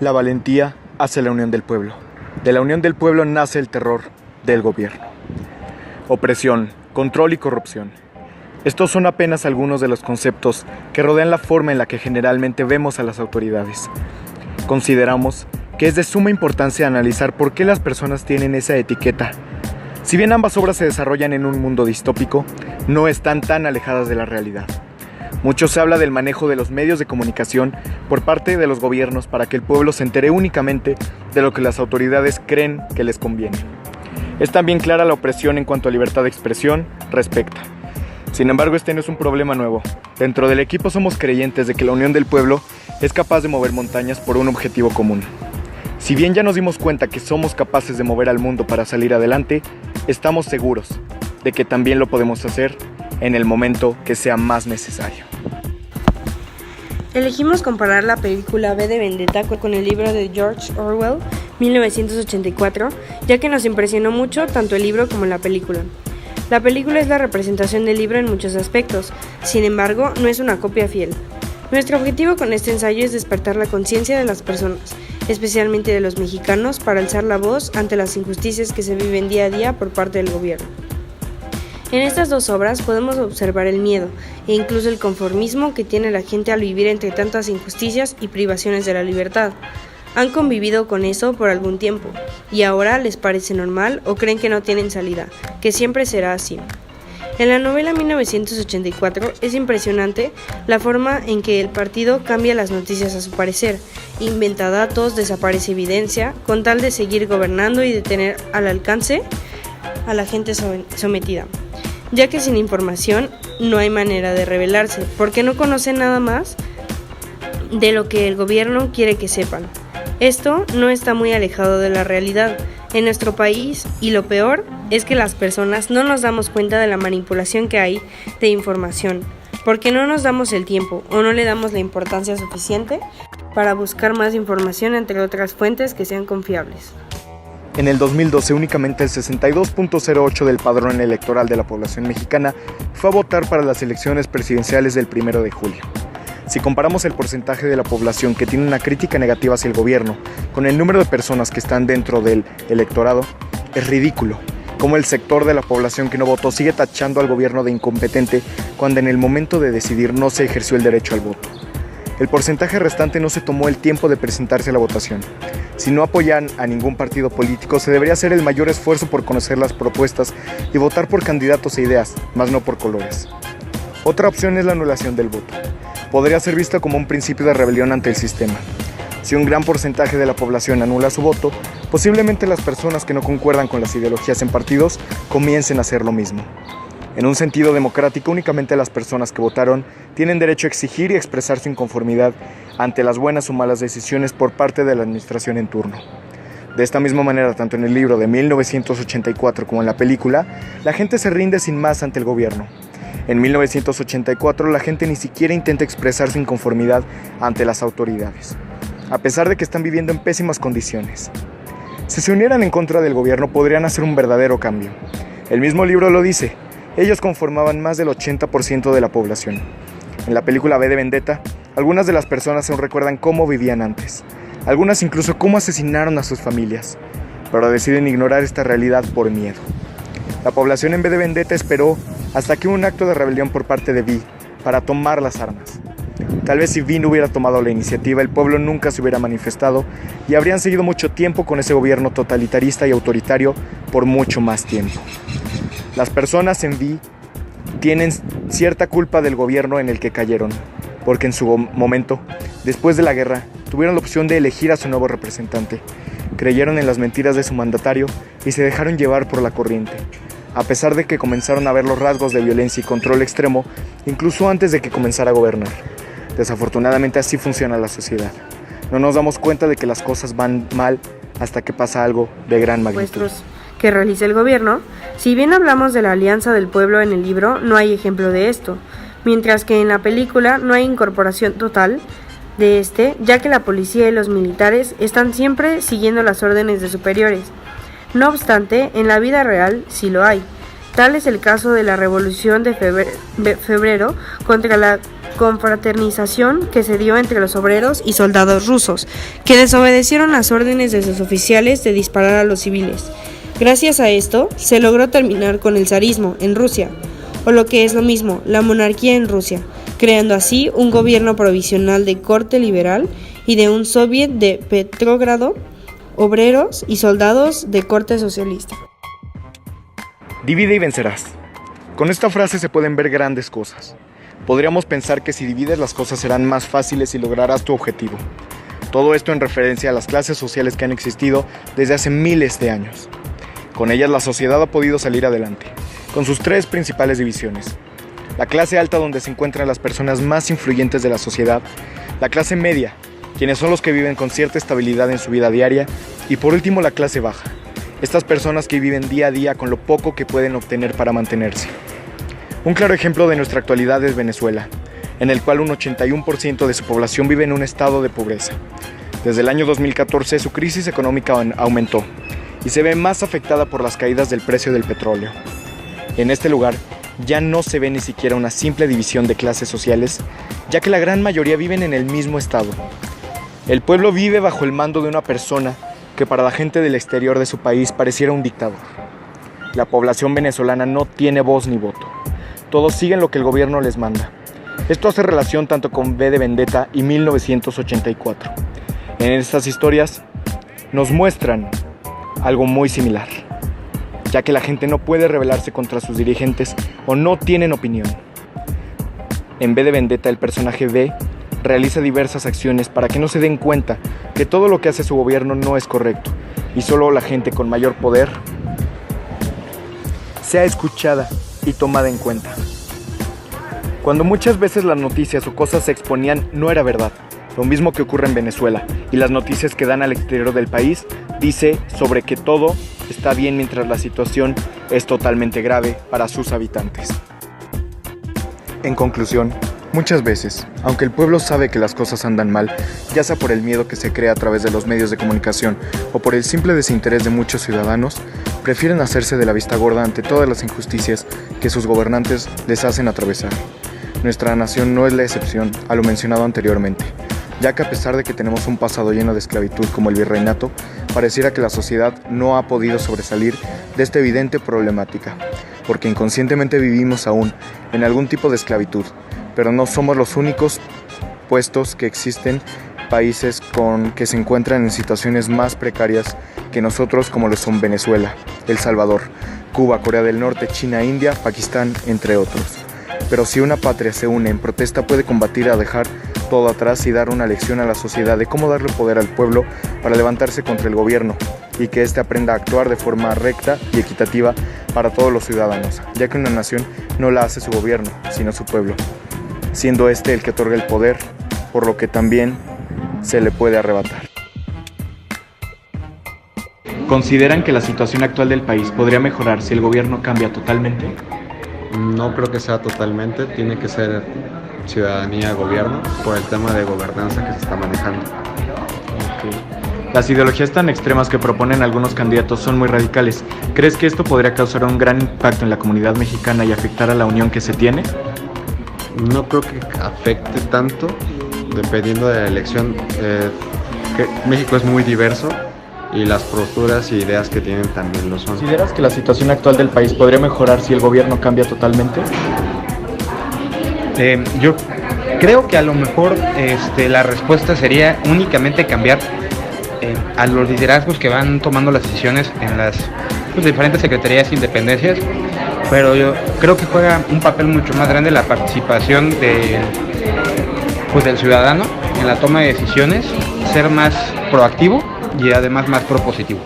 La valentía hace la unión del pueblo. De la unión del pueblo nace el terror del gobierno. Opresión, control y corrupción. Estos son apenas algunos de los conceptos que rodean la forma en la que generalmente vemos a las autoridades. Consideramos que es de suma importancia analizar por qué las personas tienen esa etiqueta. Si bien ambas obras se desarrollan en un mundo distópico, no están tan alejadas de la realidad. Mucho se habla del manejo de los medios de comunicación por parte de los gobiernos para que el pueblo se entere únicamente de lo que las autoridades creen que les conviene. Es también clara la opresión en cuanto a libertad de expresión respecta. Sin embargo, este no es un problema nuevo. Dentro del equipo somos creyentes de que la unión del pueblo es capaz de mover montañas por un objetivo común. Si bien ya nos dimos cuenta que somos capaces de mover al mundo para salir adelante, estamos seguros de que también lo podemos hacer en el momento que sea más necesario. Elegimos comparar la película V de Vendetta con el libro de George Orwell, 1984, ya que nos impresionó mucho tanto el libro como la película. La película es la representación del libro en muchos aspectos, sin embargo, no es una copia fiel. Nuestro objetivo con este ensayo es despertar la conciencia de las personas, especialmente de los mexicanos, para alzar la voz ante las injusticias que se viven día a día por parte del gobierno. En estas dos obras podemos observar el miedo e incluso el conformismo que tiene la gente al vivir entre tantas injusticias y privaciones de la libertad. Han convivido con eso por algún tiempo y ahora les parece normal o creen que no tienen salida, que siempre será así. En la novela 1984 es impresionante la forma en que el partido cambia las noticias a su parecer, inventa datos, desaparece evidencia, con tal de seguir gobernando y de tener al alcance a la gente sometida. Ya que sin información no hay manera de rebelarse, porque no conocen nada más de lo que el gobierno quiere que sepan. Esto no está muy alejado de la realidad en nuestro país y lo peor es que las personas no nos damos cuenta de la manipulación que hay de información, porque no nos damos el tiempo o no le damos la importancia suficiente para buscar más información entre otras fuentes que sean confiables. En el 2012, únicamente el 62.08% del padrón electoral de la población mexicana fue a votar para las elecciones presidenciales del 1 de julio. Si comparamos el porcentaje de la población que tiene una crítica negativa hacia el gobierno con el número de personas que están dentro del electorado, es ridículo cómo el sector de la población que no votó sigue tachando al gobierno de incompetente cuando en el momento de decidir no se ejerció el derecho al voto. El porcentaje restante no se tomó el tiempo de presentarse a la votación. Si no apoyan a ningún partido político, se debería hacer el mayor esfuerzo por conocer las propuestas y votar por candidatos e ideas, más no por colores. Otra opción es la anulación del voto. Podría ser vista como un principio de rebelión ante el sistema. Si un gran porcentaje de la población anula su voto, posiblemente las personas que no concuerdan con las ideologías en partidos comiencen a hacer lo mismo. En un sentido democrático, únicamente las personas que votaron tienen derecho a exigir y expresar su inconformidad ante las buenas o malas decisiones por parte de la administración en turno. De esta misma manera, tanto en el libro de 1984 como en la película, la gente se rinde sin más ante el gobierno. En 1984, la gente ni siquiera intenta expresar su inconformidad ante las autoridades, a pesar de que están viviendo en pésimas condiciones. Si se unieran en contra del gobierno, podrían hacer un verdadero cambio. El mismo libro lo dice. Ellos conformaban más del 80% de la población. En la película V de Vendetta, algunas de las personas aún recuerdan cómo vivían antes. Algunas incluso cómo asesinaron a sus familias. Pero deciden ignorar esta realidad por miedo. La población en V de Vendetta esperó hasta que hubo un acto de rebelión por parte de Vi para tomar las armas. Tal vez si Vi no hubiera tomado la iniciativa, el pueblo nunca se hubiera manifestado y habrían seguido mucho tiempo con ese gobierno totalitarista y autoritario por mucho más tiempo. Las personas en Vi tienen cierta culpa del gobierno en el que cayeron, porque en su momento, después de la guerra, tuvieron la opción de elegir a su nuevo representante. Creyeron en las mentiras de su mandatario y se dejaron llevar por la corriente. A pesar de que comenzaron a ver los rasgos de violencia y control extremo, incluso antes de que comenzara a gobernar. Desafortunadamente así funciona la sociedad. No nos damos cuenta de que las cosas van mal hasta que pasa algo de gran magnitud. Que realiza el gobierno, si bien hablamos de la alianza del pueblo en el libro, no hay ejemplo de esto, mientras que en la película no hay incorporación total de ya que la policía y los militares están siempre siguiendo las órdenes de superiores. No obstante, en la vida real sí lo hay. Tal es el caso de la Revolución de Febrero contra la confraternización que se dio entre los obreros y soldados rusos, que desobedecieron las órdenes de sus oficiales de disparar a los civiles. Gracias a esto, se logró terminar con el zarismo en Rusia, o lo que es lo mismo, la monarquía en Rusia, creando así un gobierno provisional de corte liberal y de un soviet de Petrogrado, obreros y soldados de corte socialista. Divide y vencerás. Con esta frase se pueden ver grandes cosas. Podríamos pensar que si divides las cosas serán más fáciles y lograrás tu objetivo. Todo esto en referencia a las clases sociales que han existido desde hace miles de años. Con ellas la sociedad ha podido salir adelante, con sus tres principales divisiones. La clase alta, donde se encuentran las personas más influyentes de la sociedad, la clase media, quienes son los que viven con cierta estabilidad en su vida diaria, y por último la clase baja, estas personas que viven día a día con lo poco que pueden obtener para mantenerse. Un claro ejemplo de nuestra actualidad es Venezuela, en el cual un 81% de su población vive en un estado de pobreza. Desde el año 2014 su crisis económica aumentó y se ve más afectada por las caídas del precio del petróleo. En este lugar ya no se ve ni siquiera una simple división de clases sociales, ya que la gran mayoría viven en el mismo estado. El pueblo vive bajo el mando de una persona que para la gente del exterior de su país pareciera un dictador. La población venezolana no tiene voz ni voto. Todos siguen lo que el gobierno les manda. Esto hace relación tanto con V de Vendetta y 1984. En estas historias nos muestran algo muy similar, ya que la gente no puede rebelarse contra sus dirigentes o no tienen opinión. En V de Vendetta, el personaje V realiza diversas acciones para que no se den cuenta que todo lo que hace su gobierno no es correcto y solo la gente con mayor poder sea escuchada y tomada en cuenta. Cuando muchas veces las noticias o cosas se exponían no era verdad, lo mismo que ocurre en Venezuela, y las noticias que dan al exterior del país dice sobre que todo está bien mientras la situación es totalmente grave para sus habitantes. En conclusión, muchas veces, aunque el pueblo sabe que las cosas andan mal, ya sea por el miedo que se crea a través de los medios de comunicación o por el simple desinterés de muchos ciudadanos, prefieren hacerse de la vista gorda ante todas las injusticias que sus gobernantes les hacen atravesar. Nuestra nación no es la excepción a lo mencionado anteriormente, ya que a pesar de que tenemos un pasado lleno de esclavitud como el virreinato, pareciera que la sociedad no ha podido sobresalir de esta evidente problemática, porque inconscientemente vivimos aún en algún tipo de esclavitud, pero no somos los únicos puestos que existen países que se encuentran en situaciones más precarias que nosotros, como lo son Venezuela, El Salvador, Cuba, Corea del Norte, China, India, Pakistán, entre otros. Pero si una patria se une en protesta, puede combatir a dejar todo atrás y dar una lección a la sociedad de cómo darle poder al pueblo para levantarse contra el gobierno y que éste aprenda a actuar de forma recta y equitativa para todos los ciudadanos, ya que una nación no la hace su gobierno, sino su pueblo, siendo este el que otorga el poder, por lo que también se le puede arrebatar. ¿Consideran que la situación actual del país podría mejorar si el gobierno cambia totalmente? No creo que sea totalmente, tiene que ser ciudadanía-gobierno por el tema de gobernanza que se está manejando. Las ideologías tan extremas que proponen algunos candidatos son muy radicales. ¿Crees que esto podría causar un gran impacto en la comunidad mexicana y afectar a la unión que se tiene? No creo que afecte tanto, dependiendo de la elección. Que México es muy diverso y las posturas y ideas que tienen también lo son. ¿Consideras que la situación actual del país podría mejorar si el gobierno cambia totalmente? Yo creo que a lo mejor la respuesta sería únicamente cambiar a los liderazgos que van tomando las decisiones en las diferentes secretarías e independencias, pero yo creo que juega un papel mucho más grande la participación del ciudadano en la toma de decisiones, ser más proactivo y además más propositivo.